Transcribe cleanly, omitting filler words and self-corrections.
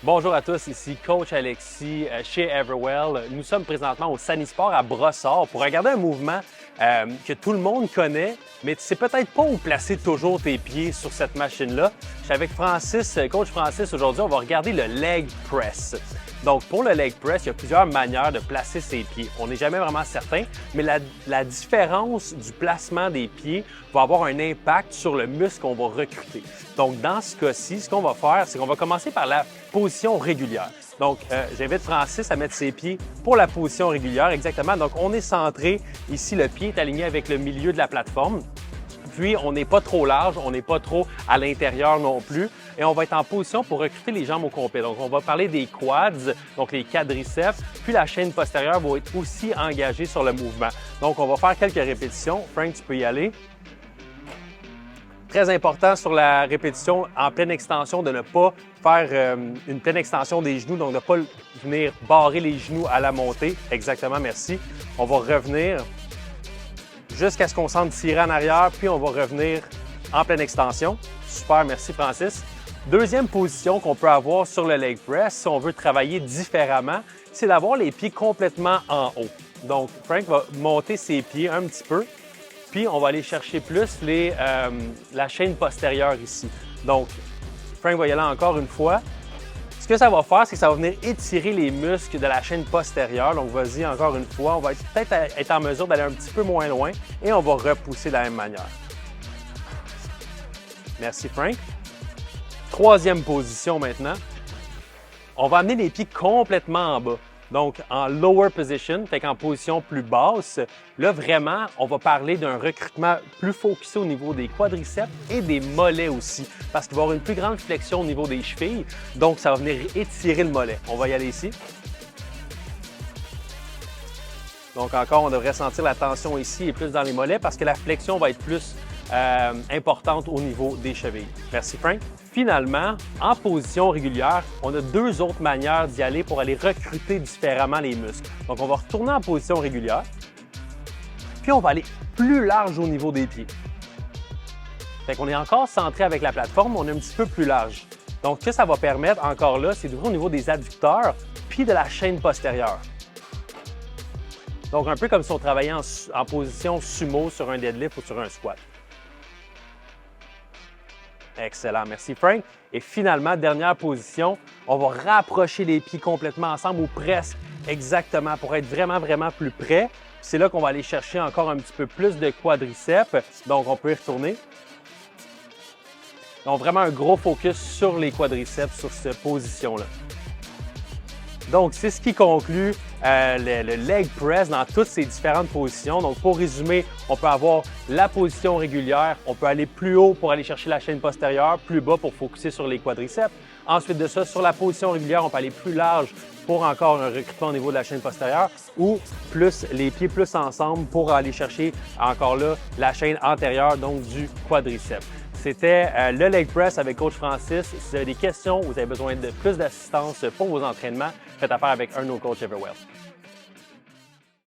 Bonjour à tous, ici Coach Alexis chez Everwell. Nous sommes présentement au Sanisport à Brossard pour regarder un mouvement que tout le monde connaît, mais tu sais peut-être pas où placer toujours tes pieds sur cette machine-là. Je suis avec Francis, Coach Francis. Aujourd'hui, on va regarder le leg press. Donc, pour le leg press, il y a plusieurs manières de placer ses pieds. On n'est jamais vraiment certain, mais la différence du placement des pieds va avoir un impact sur le muscle qu'on va recruter. Donc, dans ce cas-ci, ce qu'on va faire, c'est qu'on va commencer par la position régulière. Donc, j'invite Francis à mettre ses pieds pour la position régulière, exactement. Donc, on est centré. Ici, le pied est aligné avec le milieu de la plateforme. Puis, on n'est pas trop large, on n'est pas trop à l'intérieur non plus. Et on va être en position pour recruter les jambes au complet. Donc, on va parler des quads, donc les quadriceps, puis la chaîne postérieure va être aussi engagée sur le mouvement. Donc, on va faire quelques répétitions. Frank, tu peux y aller. Très important sur la répétition en pleine extension de ne pas faire une pleine extension des genoux, donc de ne pas venir barrer les genoux à la montée. Exactement, merci. On va revenir jusqu'à ce qu'on sente tirer en arrière, puis on va revenir en pleine extension. Super, merci Francis. Deuxième position qu'on peut avoir sur le leg press, si on veut travailler différemment, c'est d'avoir les pieds complètement en haut. Donc, Frank va monter ses pieds un petit peu, puis on va aller chercher plus la chaîne postérieure ici. Donc, Frank va y aller encore une fois. Ce que ça va faire, c'est que ça va venir étirer les muscles de la chaîne postérieure. Donc, vas-y encore une fois. On va peut-être être en mesure d'aller un petit peu moins loin et on va repousser de la même manière. Merci, Frank. Troisième position maintenant. On va amener les pieds complètement en bas. Donc, en lower position, fait qu'en position plus basse, là, vraiment, on va parler d'un recrutement plus focusé au niveau des quadriceps et des mollets aussi, parce qu'il va y avoir une plus grande flexion au niveau des chevilles, donc ça va venir étirer le mollet. On va y aller ici. Donc, encore, on devrait sentir la tension ici et plus dans les mollets parce que la flexion va être plus importante au niveau des chevilles. Merci, Frank. Finalement, en position régulière, on a deux autres manières d'y aller pour aller recruter différemment les muscles. Donc, on va retourner en position régulière, puis on va aller plus large au niveau des pieds. Fait qu'on est encore centré avec la plateforme, on est un petit peu plus large. Donc, ce que ça va permettre encore là, c'est d'ouvrir au niveau des adducteurs puis de la chaîne postérieure. Donc, un peu comme si on travaillait en position sumo sur un deadlift ou sur un squat. Excellent, merci Frank. Et finalement, dernière position, on va rapprocher les pieds complètement ensemble ou presque exactement pour être vraiment, vraiment plus près. C'est là qu'on va aller chercher encore un petit peu plus de quadriceps. Donc, on peut y retourner. Donc, vraiment un gros focus sur les quadriceps, sur cette position-là. Donc, c'est ce qui conclut le leg press dans toutes ces différentes positions. Donc, pour résumer, on peut avoir la position régulière, on peut aller plus haut pour aller chercher la chaîne postérieure, plus bas pour focuser sur les quadriceps. Ensuite de ça, sur la position régulière, on peut aller plus large pour encore un recrutement au niveau de la chaîne postérieure ou plus les pieds plus ensemble pour aller chercher encore là la chaîne antérieure, donc du quadriceps. C'était le leg press avec Coach Francis. Si vous avez des questions ou vous avez besoin de plus d'assistance pour vos entraînements, faites affaire avec un de nos coachs Everwell.